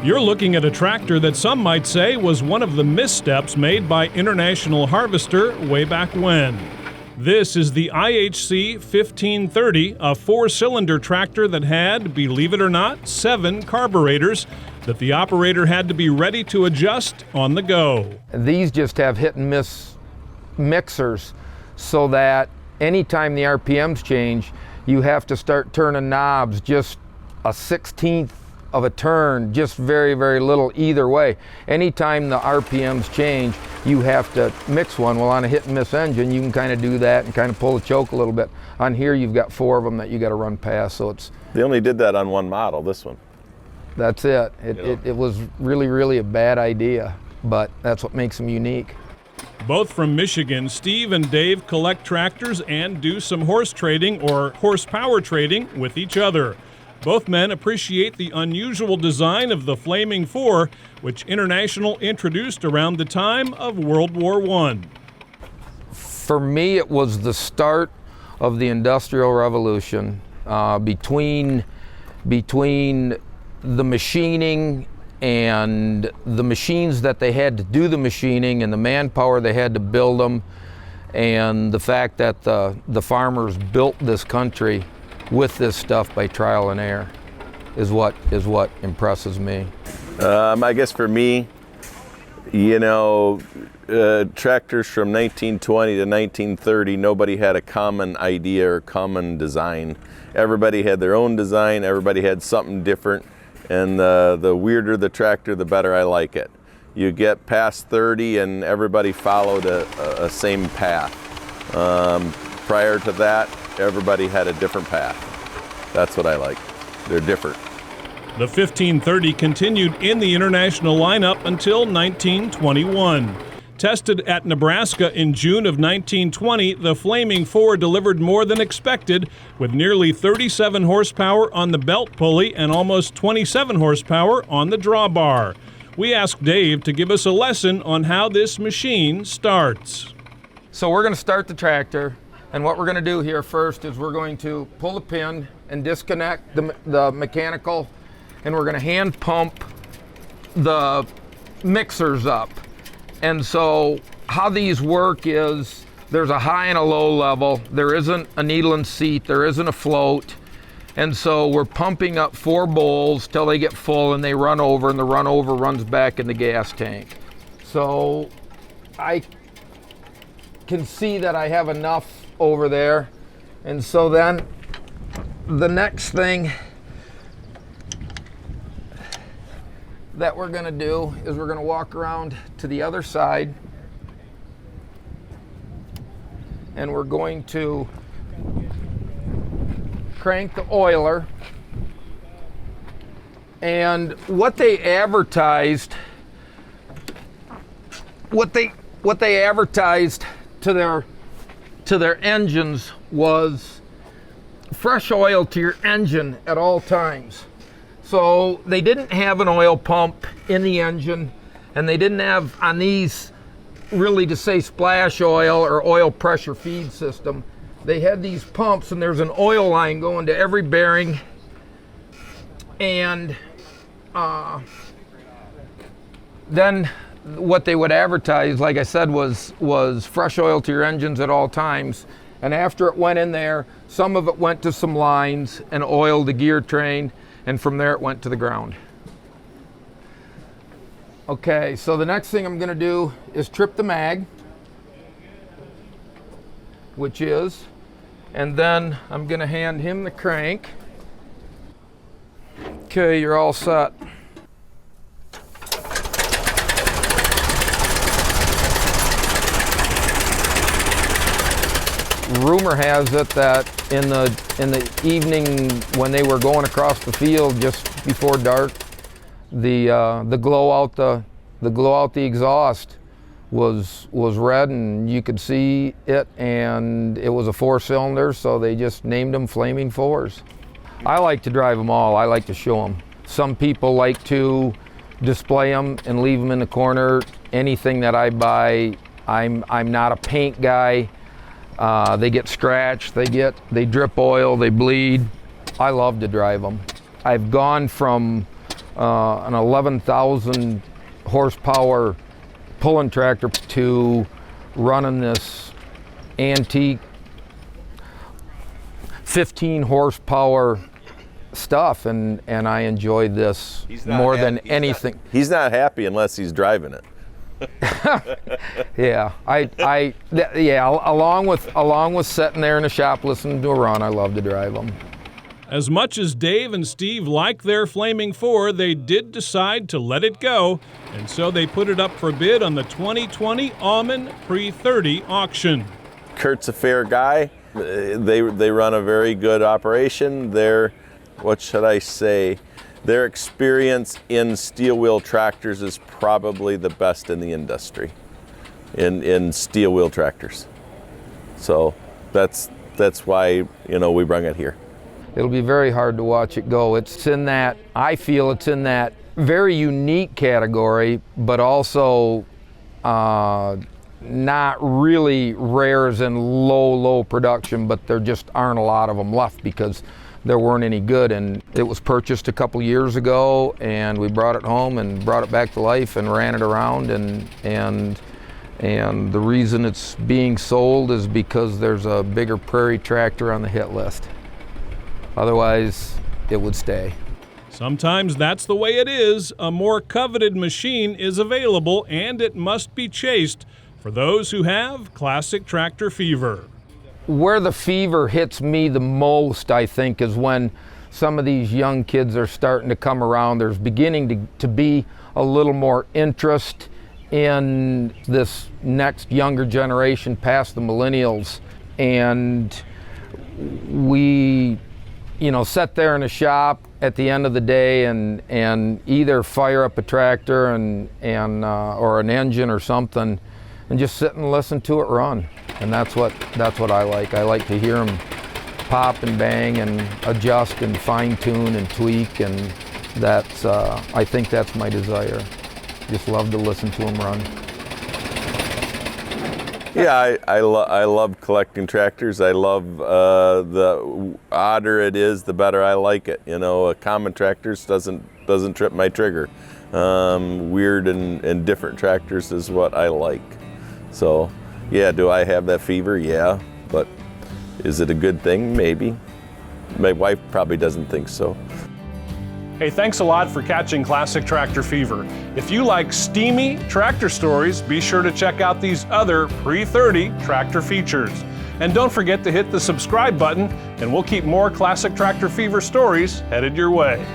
You're looking at a tractor that some might say was one of the missteps made by International Harvester way back when. This is the IHC 1530, a four-cylinder tractor that had, believe it or not, 7 carburetors that the operator had to be ready to adjust on the go. These just have hit and miss mixers, so that anytime the RPMs change, you have to start turning knobs just a 1/16 of a turn, just very, very little either way. Anytime the RPMs change, you have to mix one. Well, on a hit and miss engine, you can kind of do that and kind of pull the choke a little bit. On here, you've got 4 of them that you got to run past, so it's... They only did that on one model, this one. That's it. It was really, really a bad idea, but that's what makes them unique. Both from Michigan, Steve and Dave collect tractors and do some horse trading or horsepower trading with each other. Both men appreciate the unusual design of the Flaming Four, which International introduced around the time of World War I. For me, it was the start of the Industrial Revolution. Between the machining and the machines that they had to do the machining and the manpower they had to build them, and the fact that the farmers built this country with this stuff by trial and error is what impresses me. I guess for me, you know, tractors from 1920 to 1930, nobody had a common idea or common design. Everybody had their own design, everybody had something different, and the weirder the tractor, the better I like it. You get past 30 and everybody followed a same path. Prior to that, everybody had a different path. That's what I like. They're different. The 1530 continued in the International lineup until 1921. Tested at Nebraska in June of 1920, the Flaming Four delivered more than expected, with nearly 37 horsepower on the belt pulley and almost 27 horsepower on the drawbar. We asked Dave to give us a lesson on how this machine starts. So we're going to start the tractor, and what we're going to do here first is we're going to pull the pin and disconnect the mechanical, and we're going to hand pump the mixers up. And so how these work is there's a high and a low level. There isn't a needle and seat. There isn't a float. And so we're pumping up 4 bowls till they get full and they run over, and the run over runs back in the gas tank. So I can see that I have enough over there. And so then the next thing that we're going to do is we're going to walk around to the other side, and we're going to crank the oiler. And what they advertised to their engines was fresh oil to your engine at all times. So they didn't have an oil pump in the engine, and they didn't have on these really to say splash oil or oil pressure feed system. They had these pumps, and there's an oil line going to every bearing, and then what they would advertise, like I said, was fresh oil to your engines at all times. And after it went in there, some of it went to some lines and oiled the gear train, and from there it went to the ground. Okay, so the next thing I'm going to do is trip the mag, which is, and then I'm going to hand him the crank. Okay, you're all set. Rumor has it that in the evening when they were going across the field just before dark, the glow out the exhaust was red, and you could see it, and it was a 4-cylinder, so they just named them Flaming Fours. I like to drive them all. I like to show them. Some people like to display them and leave them in the corner. Anything that I buy, I'm not a paint guy. They get scratched, they drip oil, they bleed. I love to drive them. I've gone from an 11,000 horsepower pulling tractor to running this antique 15 horsepower stuff, and I enjoyed this more than anything. He's not happy unless he's driving it. Yeah, along with sitting there in the shop listening to a run, I love to drive them. As much as Dave and Steve like their Flaming 4, they did decide to let it go, and so they put it up for bid on the 2020 Aumann Pre-30 auction. Kurt's a fair guy. They run a very good operation. What should I say? Their experience in steel wheel tractors is probably the best in the industry, in steel wheel tractors. So that's why, you know, we bring it here. It'll be very hard to watch it go. It's in that, I feel it's in that very unique category, but also not really rares and low production, but there just aren't a lot of them left because there weren't any good. And it was purchased a couple years ago, and we brought it home and brought it back to life and ran it around, and the reason it's being sold is because there's a bigger prairie tractor on the hit list. Otherwise, it would stay. Sometimes that's the way it is. A more coveted machine is available, and it must be chased for those who have classic tractor fever. Where the fever hits me the most, I think, is when some of these young kids are starting to come around. There's beginning to be a little more interest in this next younger generation past the millennials. And we, you know, sit there in a shop at the end of the day and either fire up a tractor or an engine or something and just sit and listen to it run. And that's what I like. I like to hear them pop and bang and adjust and fine tune and tweak, and that's I think that's my desire. Just love to listen to them run. Yeah, I love collecting tractors. I love the odder it is, the better I like it. You know, common tractors doesn't trip my trigger. Weird and different tractors is what I like. So, yeah, do I have that fever? Yeah, but is it a good thing? Maybe. My wife probably doesn't think so. Hey, thanks a lot for catching Classic Tractor Fever. If you like steamy tractor stories, be sure to check out these other Pre-30 tractor features. And don't forget to hit the subscribe button, and we'll keep more Classic Tractor Fever stories headed your way.